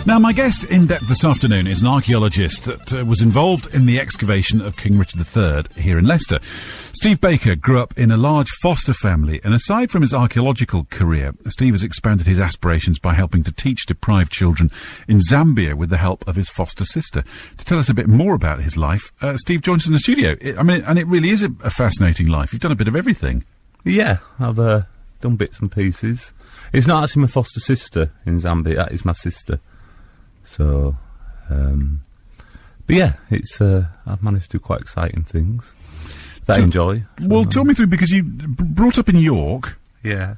Now, my guest in depth this afternoon is an archaeologist that was involved in the excavation of King Richard III here in Leicester. Steve Baker grew up in a large foster family, and aside from his archaeological career, Steve has expanded his aspirations by helping to teach deprived children in Zambia with the help of his foster sister. To tell us a bit more about his life, Steve joins us in the studio. And it really is a fascinating life. You've done a bit of everything. Yeah, I've done bits and pieces. It's not actually my foster sister in Zambia, that is my sister. So, but yeah, it's I've managed to do quite exciting things that I enjoy. So well, talk me through, because you brought up in York. Yeah.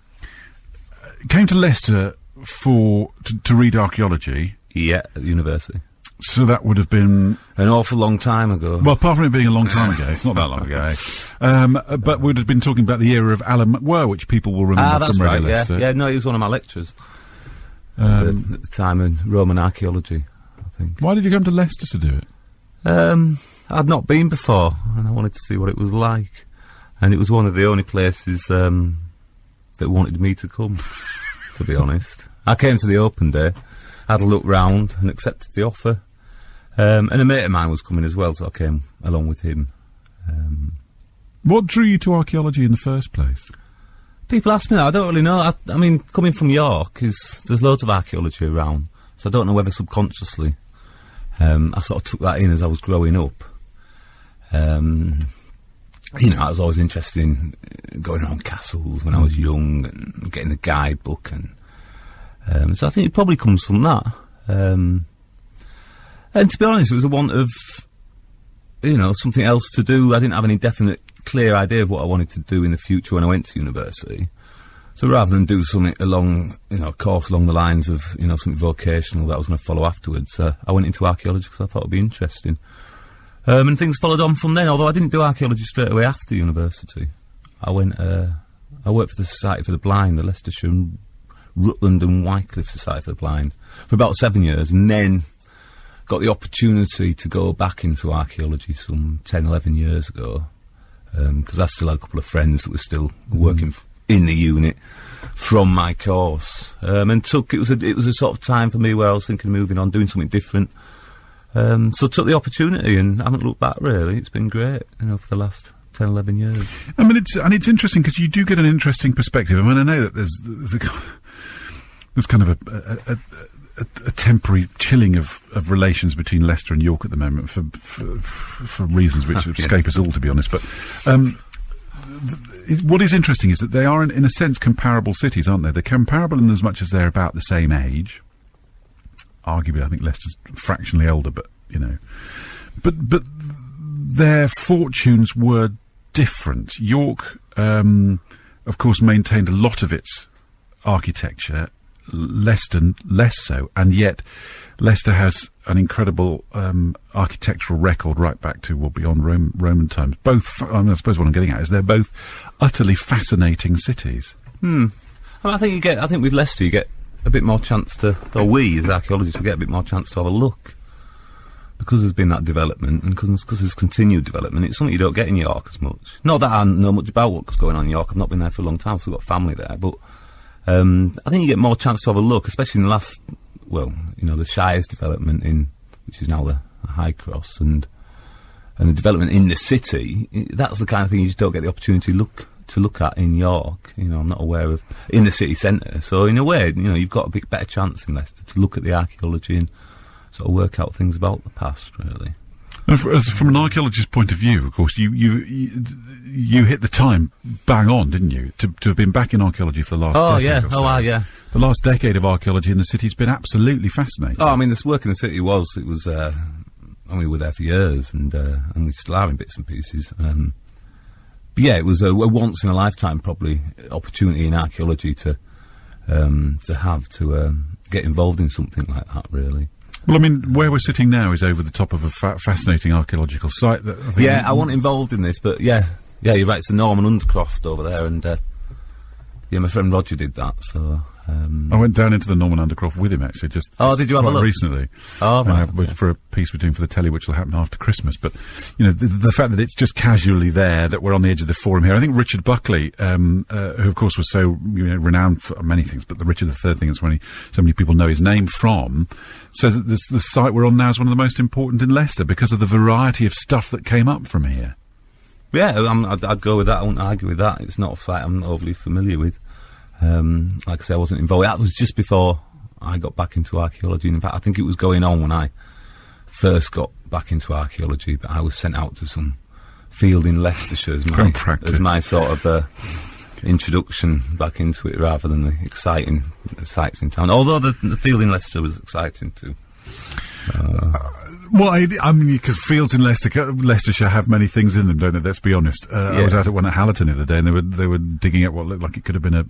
Came to Leicester to read archaeology. Yeah, at university. So that would have been an awful long time ago. Well, apart from it being a long time ago, it's not that long ago. But we'd have been talking about the era of Alan McWhirr, which people will remember from Radio Leicester. Yeah, no, he was one of my lecturers at the time in Roman archaeology, I think. Why did you come to Leicester to do it? I'd not been before, and I wanted to see what it was like. And it was one of the only places that wanted me to come, to be honest. I came to the open day, had a look round, and accepted the offer. And a mate of mine was coming as well, so I came along with him. What drew you to archaeology in the first place? People ask me that, I don't really know. I mean, coming from York, there's loads of archaeology around, so I don't know whether subconsciously I sort of took that in as I was growing up. I was always interested in going around castles when I was young and getting the guidebook, and so I think it probably comes from that. And to be honest, it was a want of, something else to do. I didn't have any definite, clear idea of what I wanted to do in the future when I went to university. So rather than do something along, a course along the lines of, something vocational that I was going to follow afterwards, I went into archaeology because I thought it'd be interesting. And things followed on from then, although I didn't do archaeology straight away after university. I worked for the Society for the Blind, the Leicestershire, Rutland and Wycliffe Society for the Blind, for about 7 years, and then got the opportunity to go back into archaeology some 10, 11 years ago, because I still had a couple of friends that were still working in the unit from my course, and it was a sort of time for me where I was thinking of moving on, doing something different. So took the opportunity and haven't looked back, really. It's been great, for the last 10, 11 years. I mean, it's interesting because you do get an interesting perspective. I mean, I know that there's kind of a temporary chilling of relations between Leicester and York at the moment for reasons which escape us all, to be honest. But what is interesting is that they are, in a sense, comparable cities, aren't they? They're comparable in as much as they're about the same age. Arguably, I think Leicester's fractionally older, but but their fortunes were different. York, of course, maintained a lot of its architecture. Leicester less so, and yet Leicester has an incredible architectural record right back to beyond Roman times. Both, I suppose what I'm getting at is they're both utterly fascinating cities. I think with Leicester you get a bit more chance to, or we as archaeologists, we get a bit more chance to have a look. Because there's been that development, and because there's continued development, it's something you don't get in York as much. Not that I know much about what's going on in York, I've not been there for a long time, I've still got family there, but I think you get more chance to have a look, especially in the last, the Shire's development which is now the High Cross, and the development in the city. That's the kind of thing you just don't get the opportunity to look at in York. I'm not aware of in the city centre. So in a way, you've got a bit better chance in Leicester to look at the archaeology and sort of work out things about the past, really. From an archaeologist's point of view, of course, you hit the time bang on, didn't you? To have been back in archaeology for the last decade or so. Yeah. The last decade of archaeology in the city's been absolutely fascinating. Oh, I mean, this work in the city was, we were there for years, and we still are in bits and pieces. But yeah, it was a once in a lifetime, probably, opportunity in archaeology to get involved in something like that, really. Well, I mean, where we're sitting now is over the top of a fascinating archaeological site. I wasn't involved in this, but yeah, you're right, it's the Norman Undercroft over there, and my friend Roger did that, so I went down into the Norman Undercroft with him, actually, just did you have a look? recently. Oh, right. For a piece we're doing for the telly, which will happen after Christmas. But, you know, the fact that it's just casually there, that we're on the edge of the Forum here. I think Richard Buckley, who, of course, was so renowned for many things, but the Richard III thing is when so many people know his name from, says that the site we're on now is one of the most important in Leicester because of the variety of stuff that came up from here. Yeah, I'd go with that. I wouldn't argue with that. It's not a site I'm overly familiar with. Like I say, I wasn't involved. That was just before I got back into archaeology. In fact, I think it was going on when I first got back into archaeology, but I was sent out to some field in Leicestershire as my sort of introduction back into it, rather than the exciting sites in town. Although the field in Leicester was exciting too. Well, I mean, because fields in Leicestershire have many things in them, don't they? Let's be honest. I was out at one at Hallerton the other day, and they were digging at what looked like it could have been a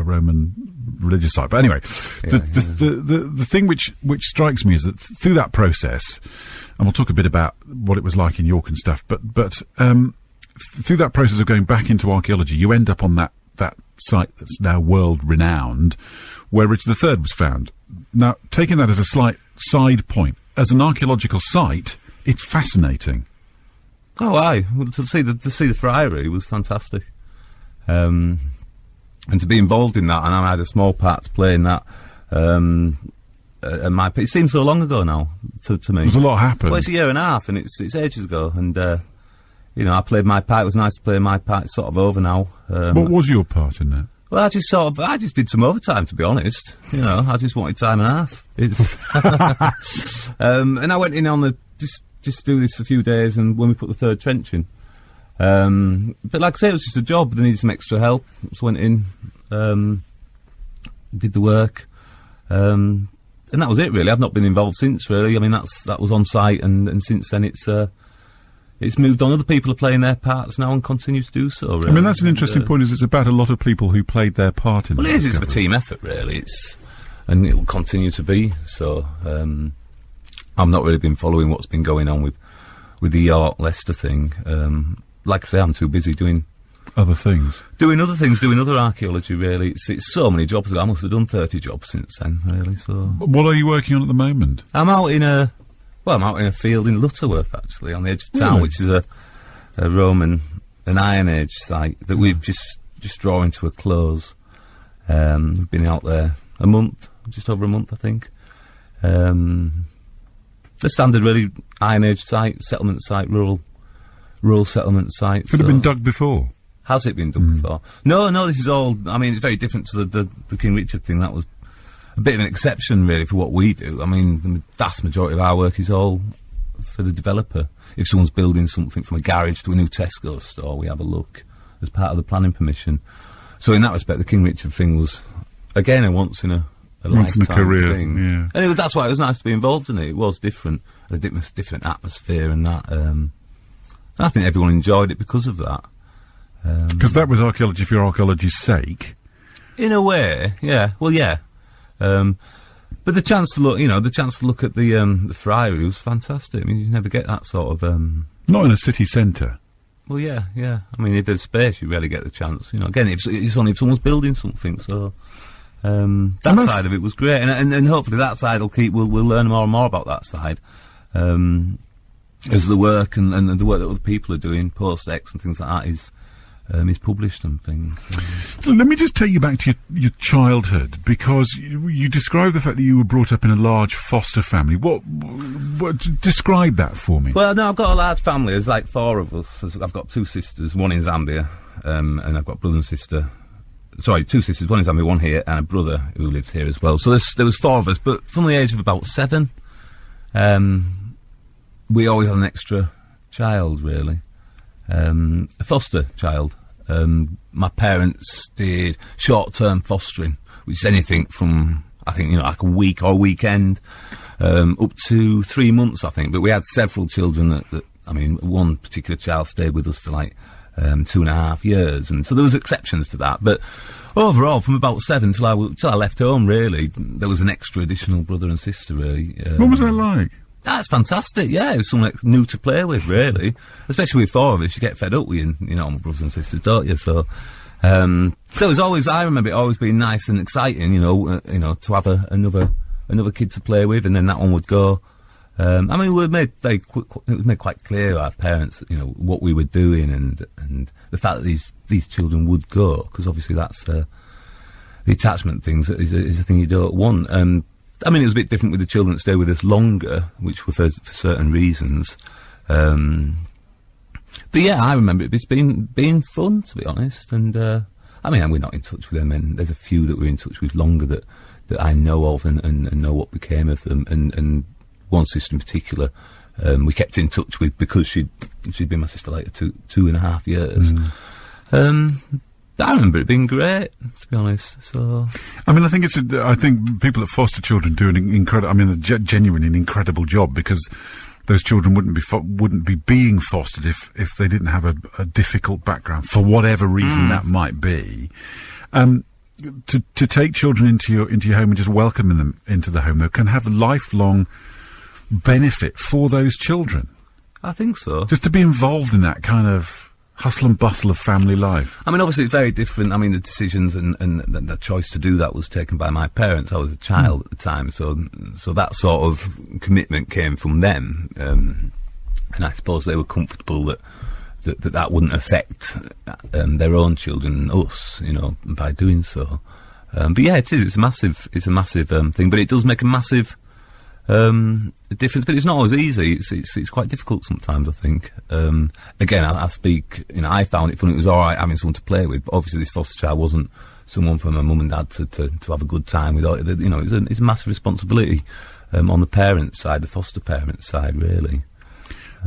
Roman religious site. But anyway, the thing which strikes me is that through that process, and we'll talk a bit about what it was like in York and stuff, but through that process of going back into archaeology, you end up on that site that's now world renowned, where Richard III was found. Now, taking that as a slight side point, as an archaeological site, it's fascinating. Oh, aye. Well, to see the friary was fantastic. And to be involved in that, and I had a small part to play in that. It seems so long ago now to me. There's a lot happened. Well, it's a year and a half, and it's ages ago. And I played my part. It was nice to play my part. It's sort of over now. What was your part in that? Well, I just did some overtime, to be honest. I just wanted time and a half. And I went in on the just do this a few days, and when we put the third trench in. But like I say, it was just a job. They needed some extra help. So went in, did the work, and that was it really. I've not been involved since really. I mean, that was on site, and since then it's moved on. Other people are playing their parts now and continue to do so, really. I mean, that's an interesting point, is it's about a lot of people who played their part in it. Well, it is. It's a team effort, really. And it will continue to be. So, I've not really been following what's been going on with the York Leicester thing. Like I say, I'm too busy doing other things. Doing other archaeology, really. It's so many jobs. I must have done 30 jobs since then, really. So, what are you working on at the moment? I'm out in a field in Lutterworth, actually, on the edge of town, which is a Roman, an Iron Age site that we've just drawing to a close. We've been out there a month, just over a month, I think. The standard, really, Iron Age site, settlement site, rural settlement site. Could have been dug before. Has it been done before? No, this is all, I mean, it's very different to the King Richard thing. That was a bit of an exception, really, for what we do. I mean, the vast majority of our work is all for the developer. If someone's building something from a garage to a new Tesco store, we have a look as part of the planning permission. So in that respect, the King Richard thing was, again, a once in a lifetime career thing. Yeah. Anyway, that's why it was nice to be involved in it. It was different, a different atmosphere, and that. I think everyone enjoyed it because of that. Because that was archaeology for archaeology's sake. In a way, yeah. Well, yeah. But the chance to look at the friary was fantastic. I mean, you never get that sort of. Not in a city centre. Well, yeah. I mean, if there's space, you rarely get the chance. Again, it's only if someone's building something. So that side of it was great, and hopefully that side will keep. We'll learn more and more about that side as the work and the work that other people are doing, post-X and things like that is published and things. So let me just take you back to your childhood, because you described the fact that you were brought up in a large foster family. What describe that for me? Well, no, I've got a large family. There's like 4 of us. I've got 2 sisters, one in Zambia, and I've got brother and sister. Sorry, 2 sisters, one in Zambia, one here, and a brother who lives here as well. So there was 4 of us, but from the age of about 7, we always had an extra child, really. A foster child. My parents did short-term fostering, which is anything from, I think, like a week or weekend, up to 3 months, I think. But we had several children that I mean, one particular child stayed with us for like 2.5 years, and so there was exceptions to that. But overall, from about 7 till I left home, really, there was an extra additional brother and sister, really. What was that like? That's fantastic, yeah. It was something new to play with, really. Especially with 4 of us, you get fed up with, my brothers and sisters, don't you? So, So it was always, I remember it always being nice and exciting, to have another kid to play with, and then that one would go. I mean, it was made quite clear to our parents, what we were doing, and the fact that these children would go, because obviously that's the attachment things is a thing you don't want. I mean, it was a bit different with the children that stayed with us longer, which were for certain reasons. But yeah, I remember it's been fun, to be honest. And I mean, we're not in touch with them, and there's a few that we're in touch with longer that I know of and know what became of them. And one sister in particular, we kept in touch with because she'd been my sister like 2.5 years. I remember it being great, to be honest. So, I mean, I think people that foster children do genuinely an incredible job, because those children wouldn't be being fostered if they didn't have a difficult background for whatever reason that might be. To take children into your home and just welcoming them into the home, though, can have lifelong benefit for those children. I think so. Just to be involved in that kind of hustle and bustle of family life. I mean, obviously it's very different. I mean, the decisions and the choice to do that was taken by my parents. I was a child at the time, so that sort of commitment came from them, and I suppose they were comfortable that wouldn't affect their own children, us, by doing so. But yeah, it's a massive thing, but it does make a massive difference, but it's not always easy. It's quite difficult sometimes, I think. Again, I speak, I found it funny. It was all right having someone to play with, but obviously this foster child wasn't someone for my mum and dad to have a good time with. It's a massive responsibility on the parents' side, the foster parents' side, really.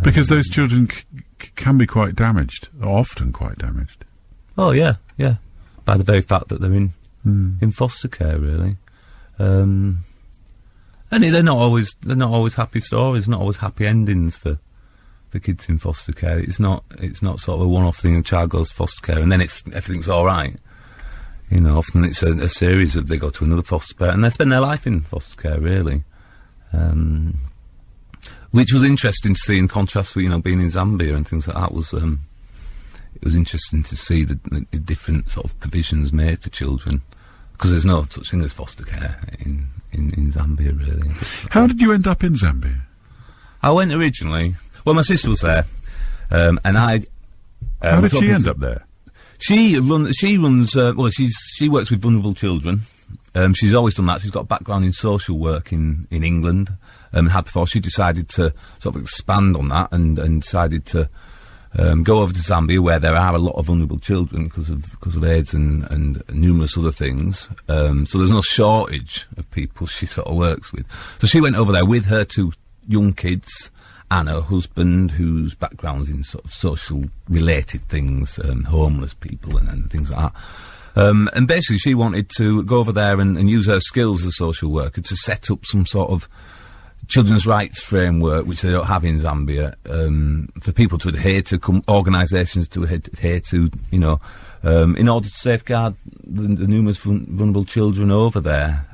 Because those children can be quite damaged, or often quite damaged. Oh yeah, by the very fact that they're in foster care, really. And they're not always happy stories, not always happy endings for kids in foster care. It's not sort of a one-off thing. A child goes to foster care and then everything's all right. Often it's a series of they go to another foster parent and they spend their life in foster care, really. Which was interesting to see in contrast with being in Zambia and things like that. It was interesting to see the different sort of provisions made for children, because there's no such thing as foster care in Zambia, really. How did you end up in Zambia? I went originally. Well, my sister was there, and I. How did she end up there? She runs. Well, she works with vulnerable children. She's always done that. She's got a background in social work in England. Had before. She decided to sort of expand on that and decided to go over to Zambia, where there are a lot of vulnerable children because of AIDS and numerous other things. So there's no shortage of people she sort of works with. So she went over there with her 2 young kids and her husband, whose background's in sort of social related things, homeless people and things like that. And basically she wanted to go over there and use her skills as a social worker to set up some sort of children's rights framework, which they don't have in Zambia, for people to adhere to, organisations to adhere to, in order to safeguard the numerous vulnerable children over there.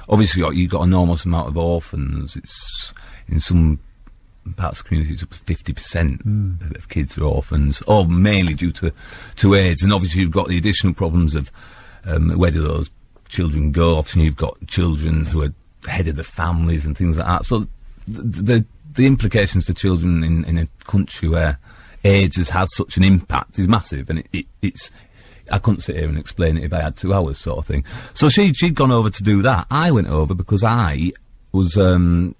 Obviously, you've got an enormous amount of orphans. It's in some parts of the community, it's up to 50% of kids are orphans, or mainly due to AIDS. And obviously, you've got the additional problems of where do those children go? Often, you've got children who are head of the families and things like that. So the implications for children in a country where AIDS has such an impact is massive, and it's I couldn't sit here and explain it if I had 2 hours, sort of thing. So she'd gone over to do that. I went over because I was a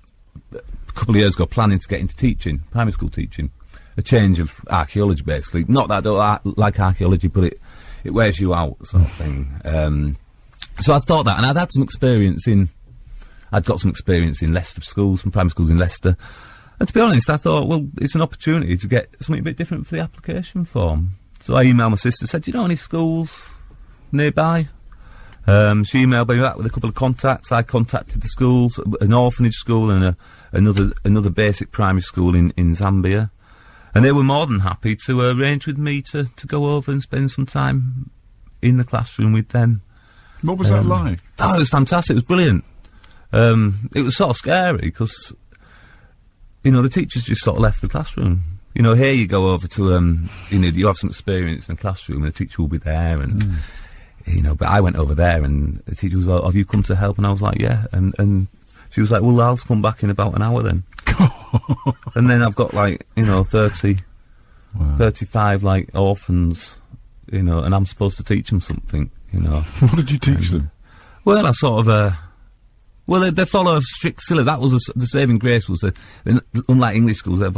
couple of years ago planning to get into teaching, primary school teaching, a change of archaeology, basically. Not that I don't like archaeology, but it wears you out, sort of thing. So I thought that, and I'd had some experience I'd got some experience in Leicester schools, some primary schools in Leicester. And to be honest, I thought, well, it's an opportunity to get something a bit different for the application form. So I emailed my sister, said, do you know any schools nearby? She emailed me back with a couple of contacts. I contacted the schools, an orphanage school and another basic primary school in Zambia. And they were more than happy to arrange with me to go over and spend some time in the classroom with them. What was that like? Oh, it was fantastic. It was brilliant. It was sort of scary because, the teachers just sort of left the classroom. You know, here you go over to, you know, you have some experience in the classroom and the teacher will be there and, you know, but I went over there and the teacher was like, have you come to help? And I was like, yeah. And she was like, well, I'll come back in about an hour then. And then I've got like, you know, 35 like orphans, you know, and I'm supposed to teach them something, you know. What did you teach them? Well, I sort of, well, they follow a strict syllabus. That was the saving grace was unlike English schools, they have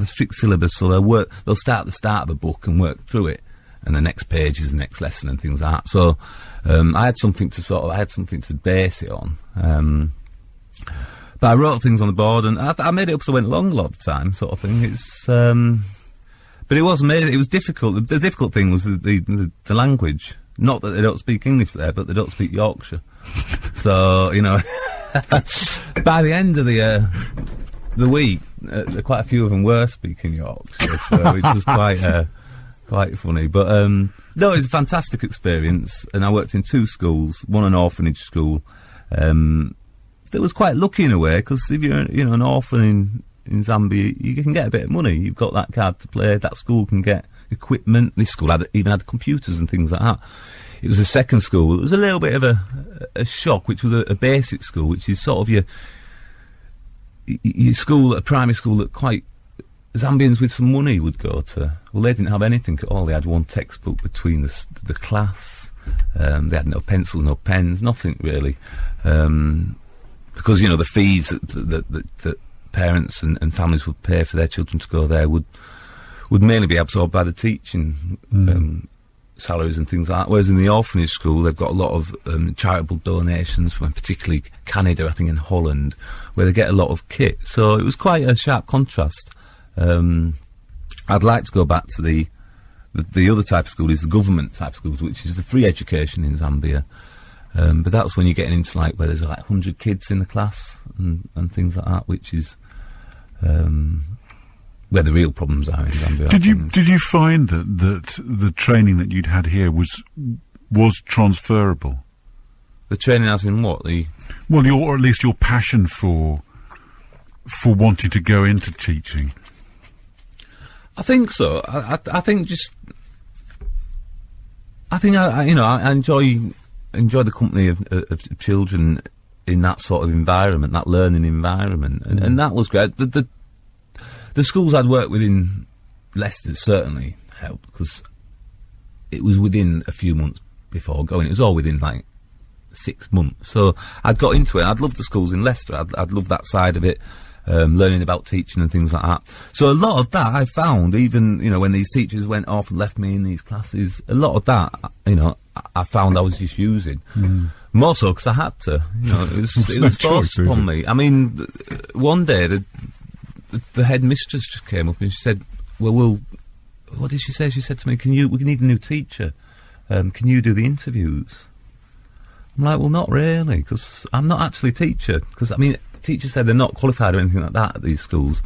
a strict syllabus, so they'll start at the start of a book and work through it, and the next page is the next lesson and things like that. So I had something to base it on. But I wrote things on the board, and I made it up so I went along a lot of the time, sort of thing. It's, but it was amazing. It was difficult. The difficult thing was the language. Not that they don't speak English there, but they don't speak Yorkshire. So, you know, by the end of the week, quite a few of them were speaking Yorkshire, so which was quite funny. But no, it was a fantastic experience, and I worked in 2 schools, one an orphanage school. That was quite lucky in a way, because if you're, you know, an orphan in Zambia, you can get a bit of money. You've got that card to play. That school can get equipment. This school even had computers and things like that. It was a second school. It was a little bit of a shock, which was a basic school, which is sort of your school, a primary school that quite Zambians with some money would go to. Well, they didn't have anything at all. They had one textbook between the class. They had no pencils, no pens, nothing really. Because, you know, the fees that parents and families would pay for their children to go there would mainly be absorbed by the teaching salaries and things like that. Whereas in the orphanage school, they've got a lot of charitable donations from particularly Canada, I think, and Holland, where they get a lot of kit. So it was quite a sharp contrast. I'd like to go back to the other type of school, is the government type of schools, which is the free education in Zambia. But that's when you're getting into like where there's like 100 kids in the class and things like that, which is where the real problems are in Zambia. Did you find that the training that you'd had here was transferable? The training as in what? Or at least your passion for wanting to go into teaching. I think so. I think I enjoy the company of children in that sort of environment, that learning environment, and that was great. The schools I'd worked with in Leicester certainly helped, because it was within a few months before going. It was all within like 6 months. So I'd got into it. I'd loved the schools in Leicester. I'd loved that side of it, learning about teaching and things like that. So a lot of that I found, even, you know, when these teachers went off and left me in these classes, a lot of that, you know, I found I was just using. More so because I had to. You know, it was forced upon me. I mean, one day the headmistress just came up and she said, well, what did she say? She said to me, we need a new teacher. Can you do the interviews? I'm like, well, not really, because I'm not actually a teacher. Because, I mean, teachers said they're not qualified or anything like that at these schools.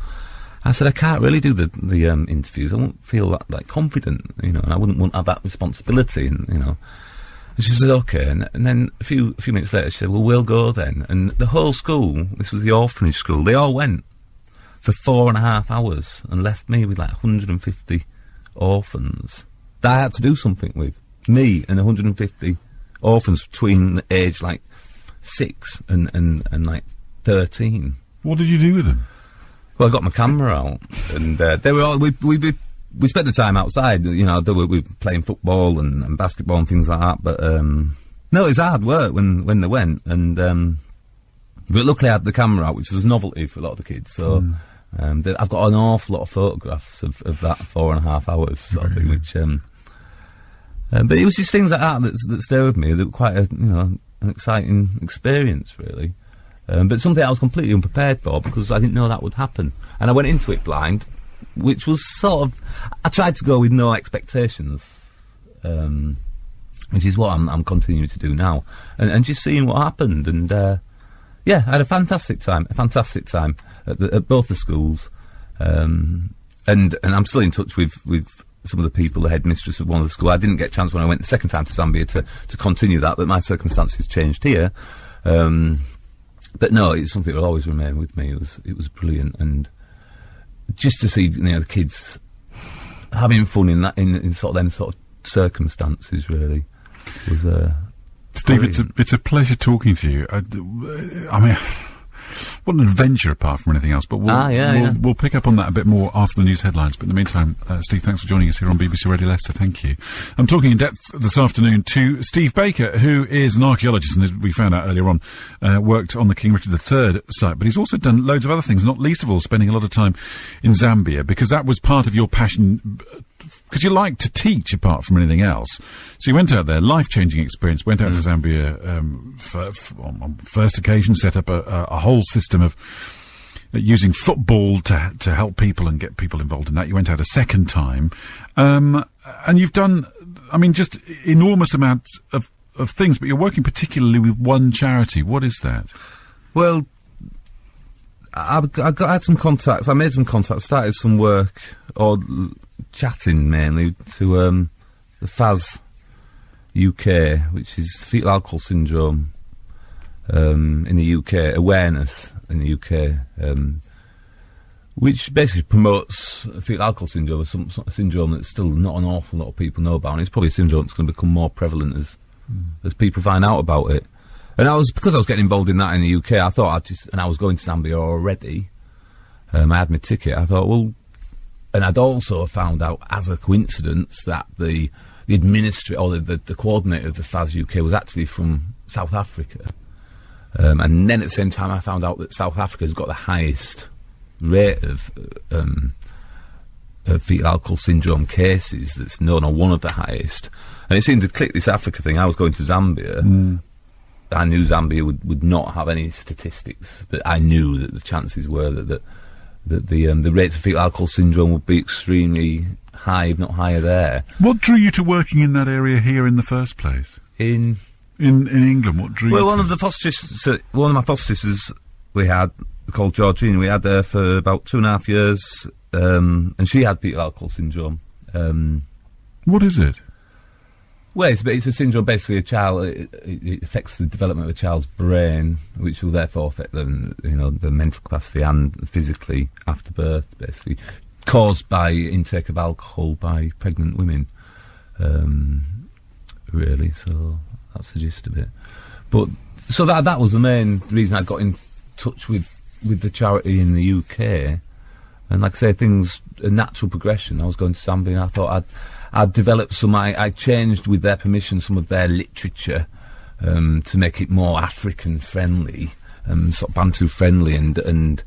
I said, I can't really do the interviews. I won't feel that confident, you know, and I wouldn't want to have that responsibility, and, you know. And she said, okay. And then a few minutes later, she said, well, we'll go then. And the whole school, this was the orphanage school, they all went for 4.5 hours and left me with like 150 orphans that I had to do something with. Me and 150 orphans between the age like 6 and like 13. What did you do with them? Well, I got my camera out, and they were all, we spent the time outside, you know, we were playing football and basketball and things like that, but no, it was hard work when they went, and but luckily I had the camera out, which was novelty for a lot of the kids, so I've got an awful lot of photographs of that 4.5 hours sort of thing, which but it was just things like that stayed with me, that were quite an exciting experience, really. But something I was completely unprepared for, because I didn't know that would happen. And I went into it blind, which was sort of... I tried to go with no expectations, which is what I'm continuing to do now. And just seeing what happened. And, yeah, I had a fantastic time at both the schools. And I'm still in touch with some of the people, the headmistress of one of the schools. I didn't get a chance when I went the second time to Zambia to continue that, but my circumstances changed here. But no, it's something that will always remain with me. It was brilliant, and just to see, the kids having fun in sort of them sort of circumstances, really, was Steve, it's a pleasure talking to you. I mean, what an adventure apart from anything else, but we'll pick up on that a bit more after the news headlines. But in the meantime, Steve, thanks for joining us here on BBC Radio Leicester. Thank you. I'm talking in depth this afternoon to Steve Baker, who is an archaeologist, and as we found out earlier on, worked on the King Richard III site, but he's also done loads of other things, not least of all spending a lot of time in Zambia, because that was part of your passion, because you like to teach apart from anything else. So you went out there, life-changing experience, went out to Zambia on first occasion, set up a whole system of using football to help people and get people involved in that. You went out a second time, and you've done, just enormous amounts of things, but you're working particularly with one charity. What is that? Well, I had some contacts. I made some contacts, started some work, or chatting mainly, to the FAS UK, which is fetal alcohol syndrome in the UK, awareness in the UK, which basically promotes fetal alcohol syndrome, a syndrome that still not an awful lot of people know about, and it's probably a syndrome that's going to become more prevalent as people find out about it. And because I was getting involved in that in the UK, I thought and I was going to Zambia already, I had my ticket, I thought, well, and I'd also found out as a coincidence that the administrator, or the coordinator of the FAS UK was actually from South Africa. And then at the same time I found out that South Africa's got the highest rate of fetal alcohol syndrome cases that's known, or one of the highest. And it seemed to click, this Africa thing. I was going to Zambia. I knew Zambia would not have any statistics, but I knew that the chances were that the rates of fetal alcohol syndrome would be extremely high, if not higher there. What drew you to working in that area here in the first place? In England, what drew you? Well, one of my foster sisters we had, called Georgina, we had her for about 2.5 years, and she had fetal alcohol syndrome. What is it? Well, it's a syndrome, basically it affects the development of a child's brain, which will therefore affect them, the mental capacity and physically after birth, basically, caused by intake of alcohol by pregnant women, really, so that's the gist of it. But, so that was the main reason I got in touch with the charity in the UK, and like I say, a natural progression. I was going to Zambia and I thought I'd developed I changed, with their permission, some of their literature to make it more African friendly, sort of Bantu friendly, and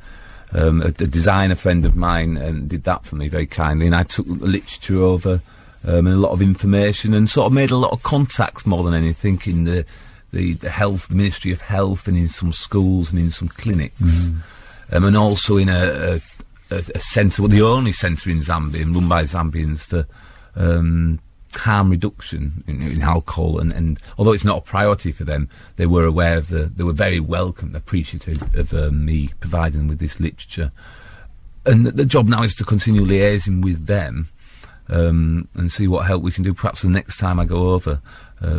a designer friend of mine did that for me very kindly, and I took the literature over and a lot of information, and sort of made a lot of contacts more than anything in the health, the Ministry of Health, and in some schools and in some clinics, and also in a centre, the only centre in Zambia, run by Zambians, for harm reduction in alcohol, and although it's not a priority for them, they were aware of they were very welcome, appreciative of me providing them with this literature. And the job now is to continue liaising with them, and see what help we can do, perhaps the next time I go over. A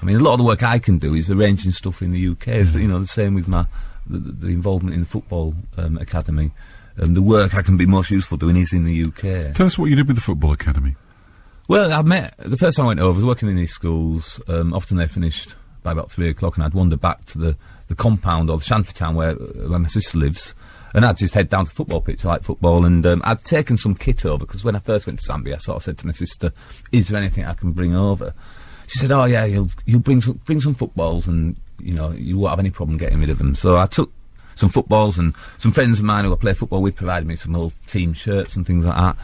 lot of the work I can do is arranging stuff in the UK, the same with the involvement in the football academy. The work I can be most useful doing is in the UK. Tell us what you did with the football academy. Well, the first time I went over, I was working in these schools. Often they finished by about 3 o'clock, and I'd wander back to the compound, or the shanty town where my sister lives, and I'd just head down to the football pitch. I like football, and I'd taken some kit over, because when I first went to Zambia, I sort of said to my sister, is there anything I can bring over? She said, oh yeah, you'll bring some footballs, and you won't have any problem getting rid of them. So I took some footballs, and some friends of mine who I play football with provided me some old team shirts and things like that.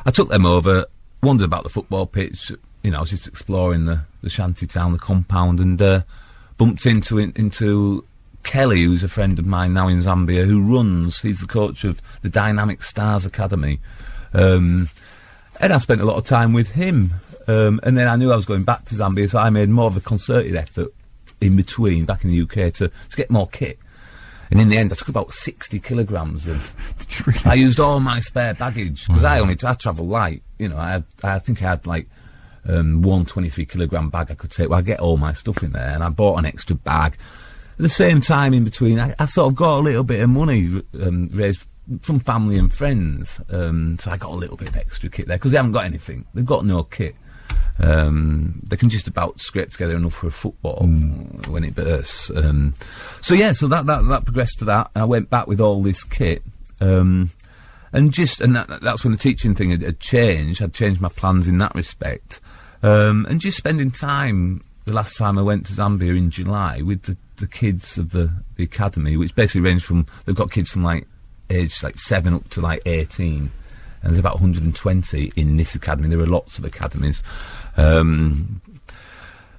I took them over, wandered about the football pitch, I was just exploring the shanty town, the compound, and bumped into Kelly, who's a friend of mine now in Zambia, he's the coach of the Dynamic Stars Academy, and I spent a lot of time with him, and then I knew I was going back to Zambia, so I made more of a concerted effort in between, back in the UK, to get more kit. And in the end, I took about 60 kilograms of... Did you really? I used all my spare baggage, because I travel light. I think I had like 123-kilogram bag I could take. Well, I get all my stuff in there, and I bought an extra bag. At the same time, in between, I sort of got a little bit of money raised some family and friends. So I got a little bit of extra kit there because they haven't got anything. They've got no kit. They can just about scrape together enough for a football when it bursts. So that progressed to that. I went back with all this kit. And that's when the teaching thing had changed. I'd changed my plans in that respect. And just spending time, the last time I went to Zambia in July, with the kids of the academy, which basically range from, they've got kids from age 7 up to 18. And there's about 120 in this academy. There are lots of academies.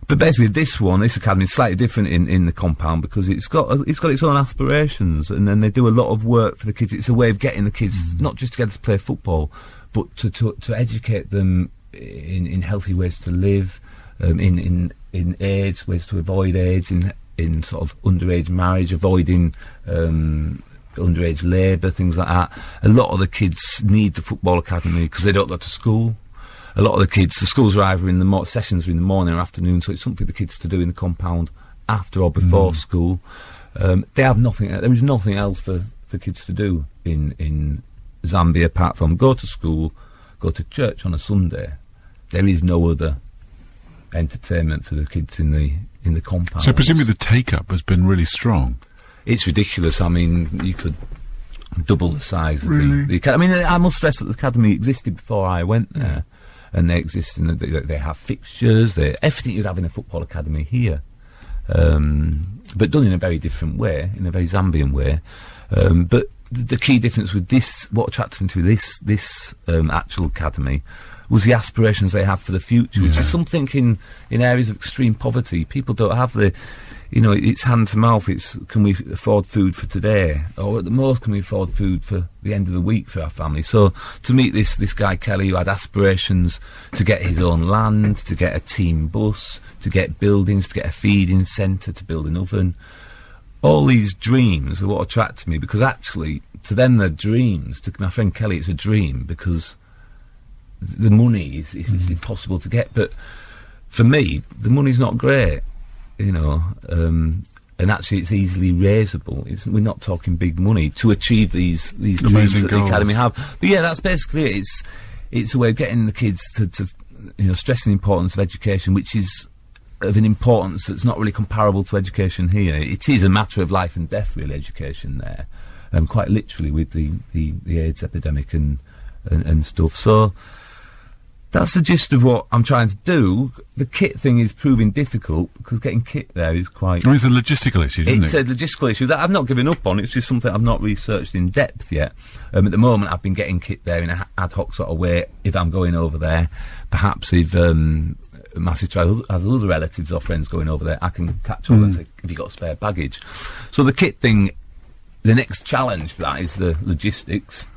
But basically this academy is slightly different in the compound because it's got its own aspirations, and then they do a lot of work for the kids. It's a way of getting the kids not just together to play football, but to educate them in healthy ways to live, in AIDS, ways to avoid AIDS, in sort of underage marriage, avoiding underage labour, things like that. A lot of the kids need the football academy because they don't go to school. A lot of the kids, the schools are either sessions are in the morning or afternoon, so it's something for the kids to do in the compound after or before school. They have nothing. There is nothing else for kids to do in Zambia apart from go to school, go to church on a Sunday. There is no other entertainment for the kids in the compound. So presumably the take-up has been really strong. It's ridiculous. I mean, you could double the size of the academy. I mean, I must stress that the academy existed before I went there. And they exist they have fixtures, everything you'd have in a football academy here. But done in a very different way, in a very Zambian way. But the key difference with this, what attracted me to this actual academy, was the aspirations they have for the future, which is something in areas of extreme poverty. People don't have it's hand to mouth. It's, can we afford food for today? Or at the most, can we afford food for the end of the week for our family? So to meet this guy Kelly, who had aspirations to get his own land, to get a team bus, to get buildings, to get a feeding centre, to build an oven. All these dreams are what attracted me, because actually, to them, they're dreams. To my friend Kelly, it's a dream, because the money is impossible to get. But for me, the money's not great. And actually it's easily raisable. We're not talking big money to achieve these dreams that the academy have. But yeah, that's basically it. It's a way of getting the kids to stressing the importance of education, which is of an importance that's not really comparable to education here. It is a matter of life and death, really, education there, quite literally with the AIDS epidemic and stuff. So that's the gist of what I'm trying to do. The kit thing is proving difficult because getting kit there is quite... it's a logistical issue, isn't it? It's a logistical issue that I've not given up on. It's just something I've not researched in depth yet. At the moment, I've been getting kit there in an ad hoc sort of way if I'm going over there. Perhaps if my sister has other relatives or friends going over there, I can catch up and say, have you got spare baggage? So the kit thing, the next challenge for that is the logistics.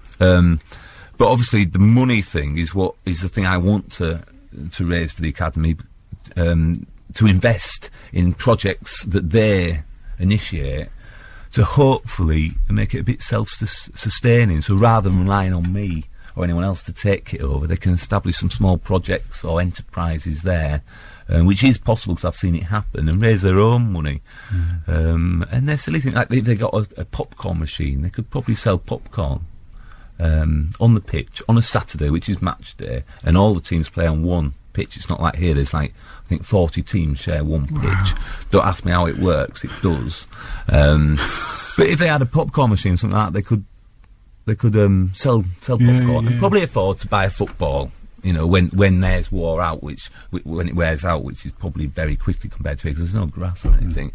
But obviously, the money thing is the thing I want to raise for the academy, to invest in projects that they initiate, to hopefully make it a bit self-sustaining. So rather than relying on me or anyone else to take it over, they can establish some small projects or enterprises there, which is possible because I've seen it happen, and raise their own money. And they're silly things like they got a popcorn machine. They could probably sell popcorn on the pitch on a Saturday, which is match day, and all the teams play on one pitch. It's not like here, there's I think 40 teams share one pitch. Don't ask me how it works, it does. But if they had a popcorn machine, something like that, they could sell popcorn and probably afford to buy a football, when theirs wore out, when it wears out, which is probably very quickly compared to it because there's no grass or anything.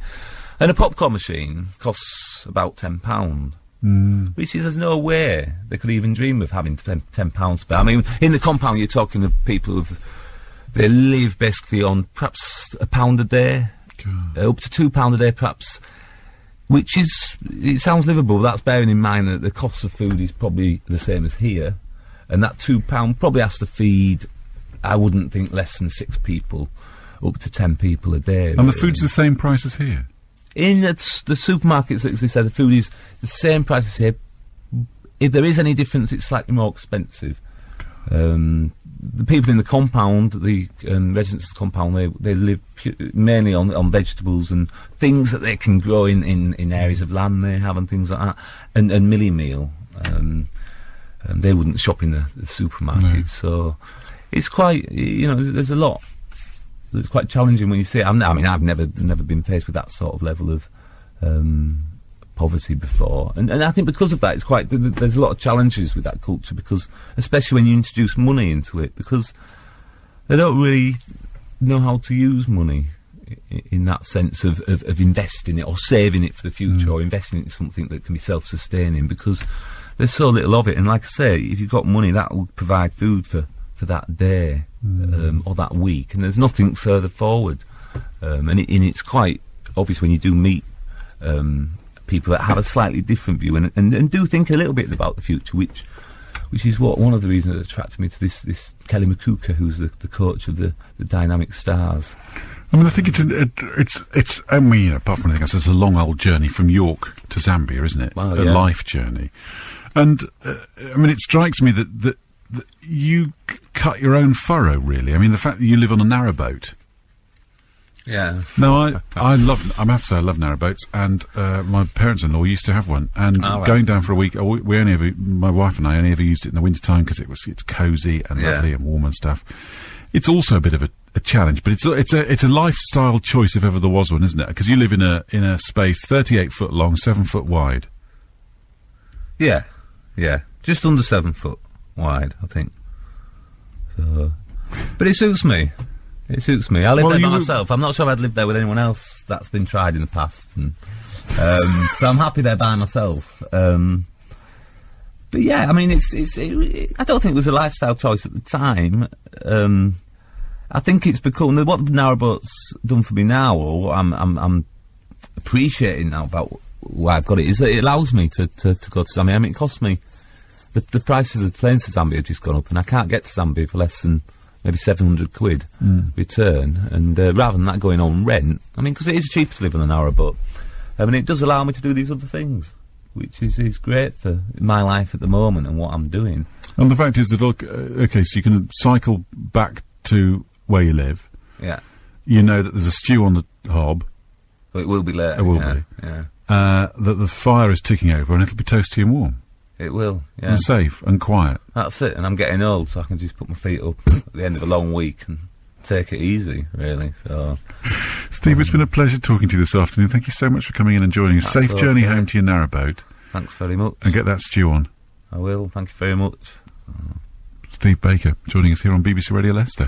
And a popcorn machine costs about £10. Which is, there's no way they could even dream of having £10 spare. I mean, in the compound, you're talking of people they live basically on perhaps £1 a day, up to £2 a day, perhaps, which it sounds livable. But that's bearing in mind that the cost of food is probably the same as here, and that £2 probably has to feed, I wouldn't think, less than 6 people, up to 10 people a day. And the food's the same price as here? In the supermarkets, as they said, the food is the same price as here. If there is any difference, it's slightly more expensive. The people in the compound, the residents of the compound, they live mainly on vegetables and things that they can grow in areas of land they have and things like that, and millie meal. They wouldn't shop in the supermarket, so it's quite, there's a lot. It's quite challenging when you see it. I've never been faced with that sort of level of poverty before, and I think because of that, there's a lot of challenges with that culture, because especially when you introduce money into it, because they don't really know how to use money in that sense of investing it or saving it for the future, or investing it in something that can be self-sustaining, because there's so little of it. And like I say, if you've got money, that will provide food for that day or that week, and there's nothing further forward. And it's quite obvious when you do meet people that have a slightly different view and do think a little bit about the future, which is one of the reasons that attracted me to this Kelly McCuker, who's the coach of the Dynamic Stars. I mean, I think it's. I mean, apart from anything else, it's a long old journey from York to Zambia, isn't it? Wow, a life journey, and I mean, it strikes me that you cut your own furrow, really. I mean, the fact that you live on a narrowboat. Yeah. No, I have to say I love narrowboats, and my parents-in-law used to have one. And going down for a week, my wife and I only ever used it in the winter time because it's cosy and lovely and warm and stuff. It's also a bit of a challenge, but it's a lifestyle choice if ever there was one, isn't it? Because you live in a space 38 foot long, 7 foot wide. Yeah, just under 7 foot wide, I think. So, but it suits me. It suits me. I live there by myself. I'm not sure I'd live there with anyone else. That's been tried in the past, and, so I'm happy there by myself. But yeah, I mean, I don't think it was a lifestyle choice at the time. I think it's become what the narrowboat's done for me now, or what I'm appreciating now about why I've got it, is that it allows me to go to Zambia. I mean, it cost me the prices of the planes to Zambia have just gone up, and I can't get to Zambia for less than maybe 700 quid return, and rather than that going on rent, I mean, because it is cheaper to live on a narrowboat. I mean, it does allow me to do these other things, which is great for my life at the moment and what I'm doing. And the fact is that, look, okay, so you can cycle back to where you live. Yeah. You know that there's a stew on the hob. Well, it will be later. It will be. Yeah. That the fire is ticking over and it'll be toasty and warm. It will, yeah. And safe and quiet. That's it, and I'm getting old, so I can just put my feet up at the end of a long week and take it easy, really. So, Steve, it's been a pleasure talking to you this afternoon. Thank you so much for coming in and joining us. Safe journey home to your narrowboat. Thanks very much. And get that stew on. I will, thank you very much. Steve Baker joining us here on BBC Radio Leicester.